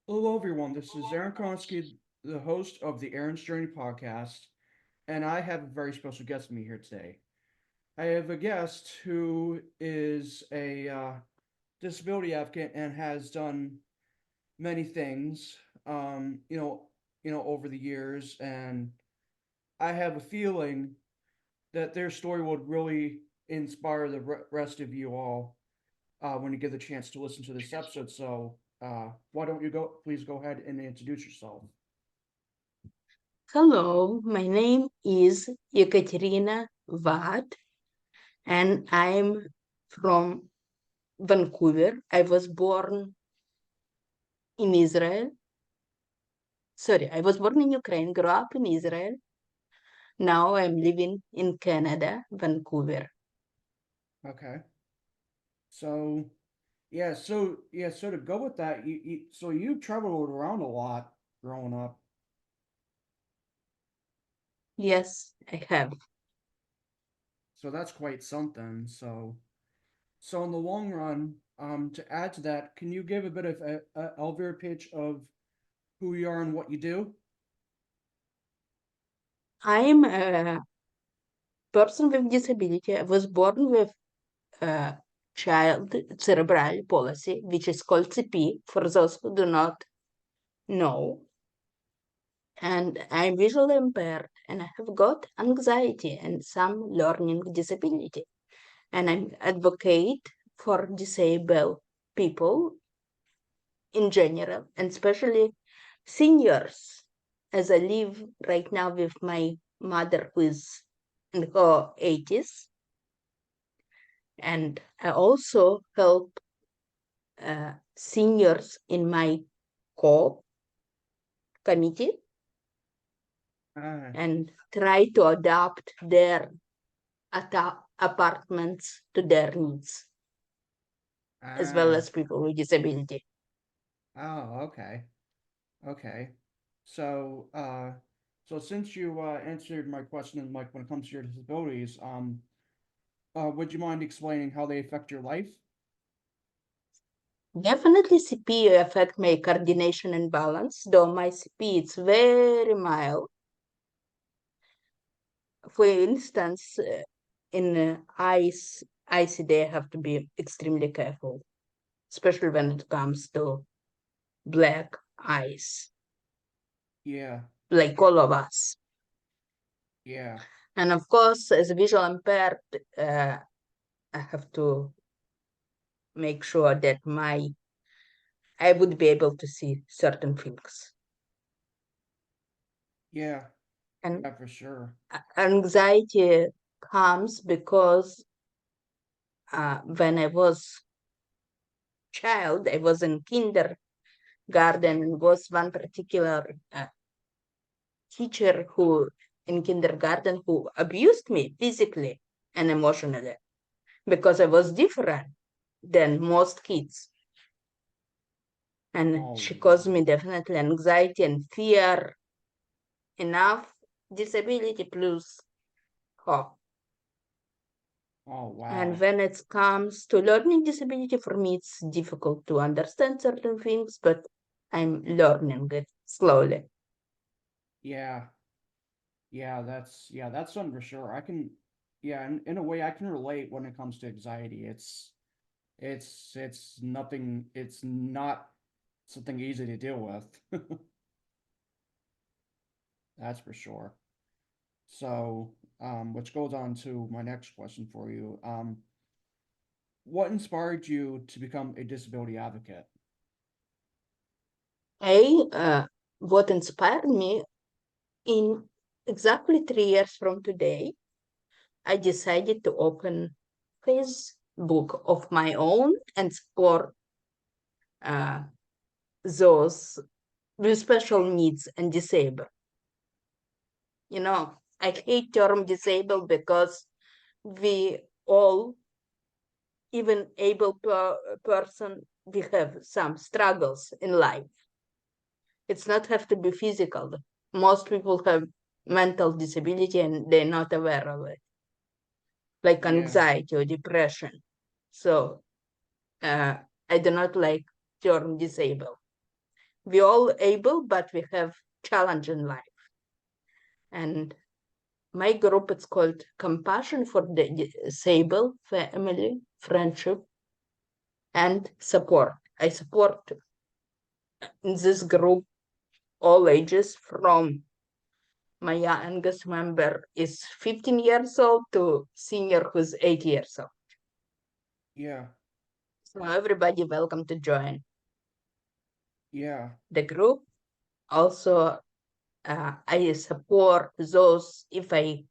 Hello, everyone. This is Aaron Konsky, the host of the Aaron's Journey podcast, and I have a very special guest with me here today. I have a guest who is a disability advocate and has done many things, over the years, and I have a feeling that their story would really inspire the rest of you all when you get the chance to listen to this episode. So, why don't you please go ahead and introduce yourself? Hello, my name is Ekaterina Vatt, and I'm from Vancouver. I was born in Israel. Sorry, I was born in Ukraine, grew up in Israel. Now I'm living in Canada, Vancouver. Okay. So so to go with that, you traveled around a lot growing up. Yes, I have. So that's quite something. So in the long run, to add to that, can you give a bit of a elevator pitch of who you are and what you do? I'm a person with disability. I was born with a child cerebral palsy, which is called CP for those who do not know. And I'm visually impaired and I have got anxiety and some learning disability. And I'm advocate for disabled people in general, and especially seniors, as I live right now with my mother who is in her 80s. And I also help seniors in my co committee Ah, and try to adapt their apartments to their needs, as well ah, as people with disability. oh, okay, okay. So, so since you answered my question, like when it comes to your disabilities, would you mind explaining how they affect your life? Definitely CP affect my coordination and balance, though my CP is very mild. For instance, in ICD, I have to be extremely careful, especially when it comes to black eyes, Yeah, like all of us. yeah, And of course, as a visual impaired, I have to make sure that my I would be able to see certain things. yeah, And yeah, for sure. anxiety comes because when I was child, I was in kindergarten, and was one particular teacher who in kindergarten who abused me physically and emotionally because I was different than most kids. And Oh, she caused wow. me definitely anxiety and fear enough disability plus hope. Oh, And wow. when it comes to learning disability, for me, it's difficult to understand certain things, but I'm learning it slowly. Yeah, that's something for sure. Yeah, in a way, I can relate when it comes to anxiety. It's nothing. It's not something easy to deal with. That's for sure. So, which goes on to my next question for you. What inspired you to become a disability advocate? What inspired me in exactly 3 years from today, I decided to open Facebook of my own and support uh, those with special needs and disabled. You know, I hate term disabled because we all, even able person, we have some struggles in life. It's not have to be physical. Most people have mental disability and they're not aware of it, like Yeah, anxiety or depression. So I do not like term disabled. We all able, but we have challenge in life. And my group is called Compassion for the Disabled Family, Friendship, and Support. I support in this group all ages from my youngest member is 15 years old to senior who's 80 years old. Yeah. So everybody welcome to join Yeah. the group. Also, I support those if I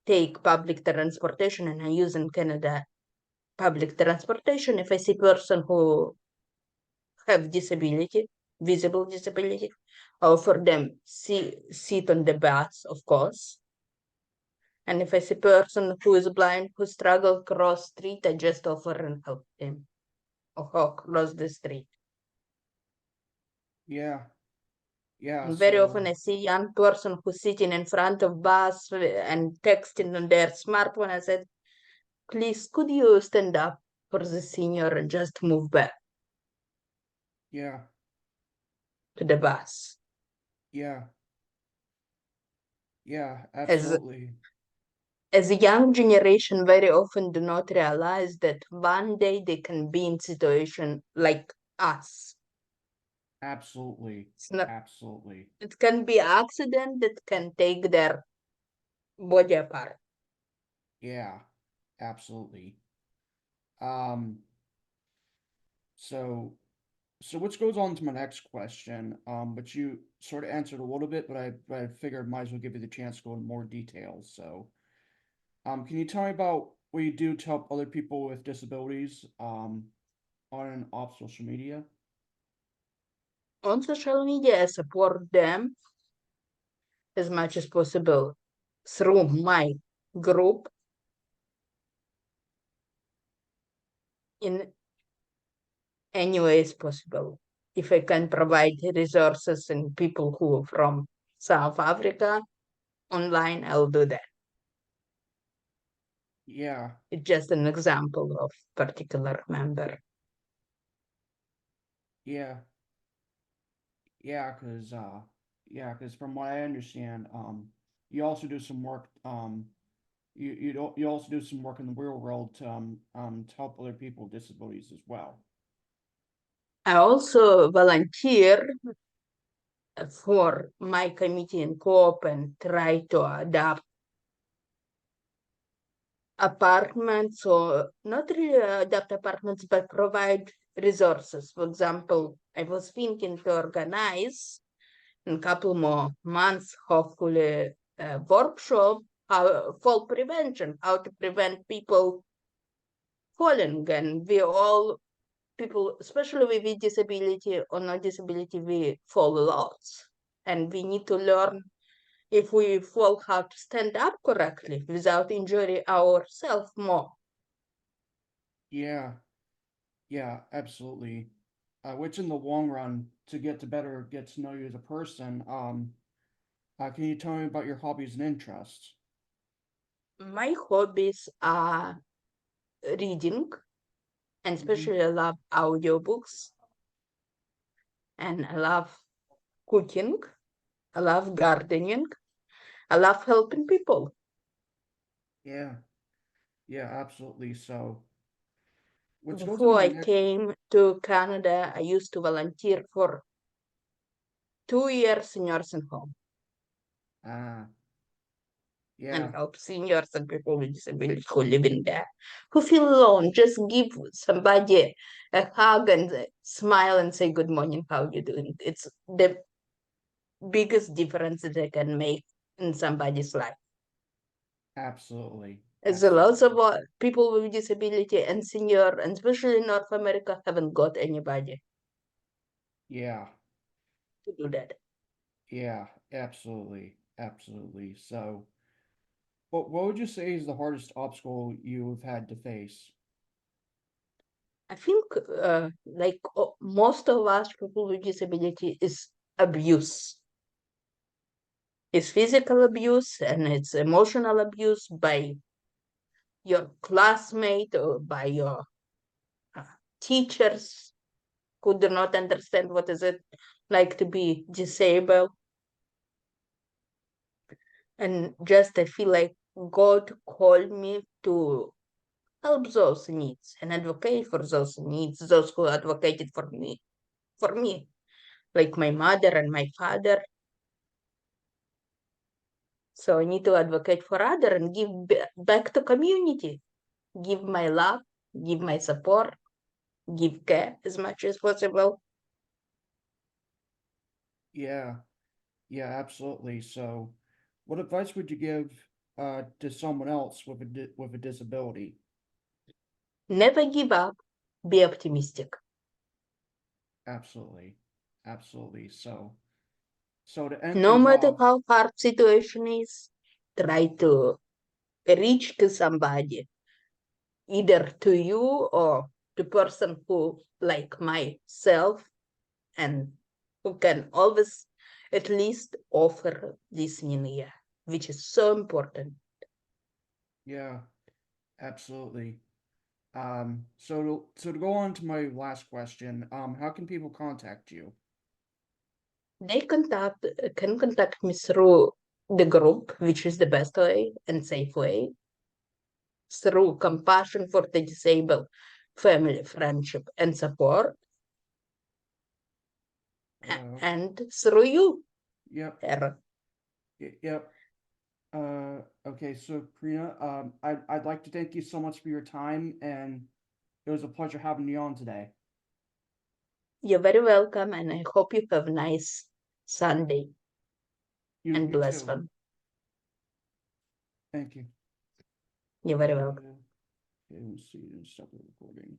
take public transportation and I use in Canada public transportation. If I see person who have disability, visible disability, I offer them seat on the bus, of course. And if I see person who is blind who struggle cross street, I just offer and help them or cross the street. Yeah. Yeah. And very often So I see young person who's sitting in front of bus and texting on their smartphone. I said, please, could you stand up for the senior and just move back yeah. to the bus? Yeah. Yeah. As Absolutely. as a young generation very often do not realize that one day they can be in situation like us. Absolutely. It's not, Absolutely. it can be accident that can take their body apart. Yeah. Absolutely. Um. So which goes on to my next question. But you sort of answered a little bit, but I figured might as well give you the chance to go into more details. So, can you tell me about what you do to help other people with disabilities, on and off social media? On social media, I support them as much as possible through my group in any ways possible. If I can provide resources and people who are from South Africa online, I'll do that. Yeah. It's just an example of particular member. Yeah. Yeah. Cause from what I understand, you also do some work. You also do some work in the real world to help other people with disabilities as well. I also volunteer for my committee in co-op and try to adapt apartments or not really adapt apartments, but provide resources. For example, I was thinking to organize in a couple more months, hopefully, a workshop how fall prevention, how to prevent people falling, and we all people, especially with disability or no disability, we fall a lot, and we need to learn if we fall how to stand up correctly without injuring ourselves more. Yeah. Yeah, absolutely. Which in the long run, to get to better get to know you as a person, can you tell me about your hobbies and interests? My hobbies are reading, and Mm-hmm. especially I love audiobooks, and I love cooking, I love gardening, I love helping people. Yeah, yeah, absolutely. So, which goes into Before my I next. came to Canada, I used to volunteer for 2 years in nursing home Ah, and yeah, help seniors and people with disabilities who live in there, who feel alone. Just give somebody a hug and smile and say good morning, how you doing? It's the biggest difference that I can make in somebody's life. absolutely, As a lot absolutely. of people with disability and senior, and especially in North America, haven't got anybody Yeah, to do that. yeah, absolutely, absolutely. So, what would you say is the hardest obstacle you've had to face? I think, like most of us people with disability, is abuse. It's physical abuse and it's emotional abuse by your classmate or by your uh, teachers who do not understand what is it like to be disabled. And just I feel like God called me to help those needs and advocate for those needs, those who advocated for me, like my mother and my father. So I need to advocate for other and give back to community, give my love, give my support, give care as much as possible. Yeah, yeah, absolutely. So, what advice would you give to someone else with with a disability? Never give up, be optimistic. Absolutely, absolutely. So, to end No things matter off, how hard situation is, try to reach to somebody, either to you or to person who like myself and who can always at least offer listening ear, which is so important. yeah, absolutely. So to go on to my last question, how can people contact you? They can contact me through the group, which is the best way and safe way, through compassion for the disabled, family, friendship, and support, Uh, and through you, yep, Aaron. yep. Okay, so Karina, I'd like to thank you so much for your time, and it was a pleasure having you on today. You're very welcome, and I hope you have a nice Sunday and You blessed too. one. Thank you. You're very welcome. Okay, let's see. Stop the recording.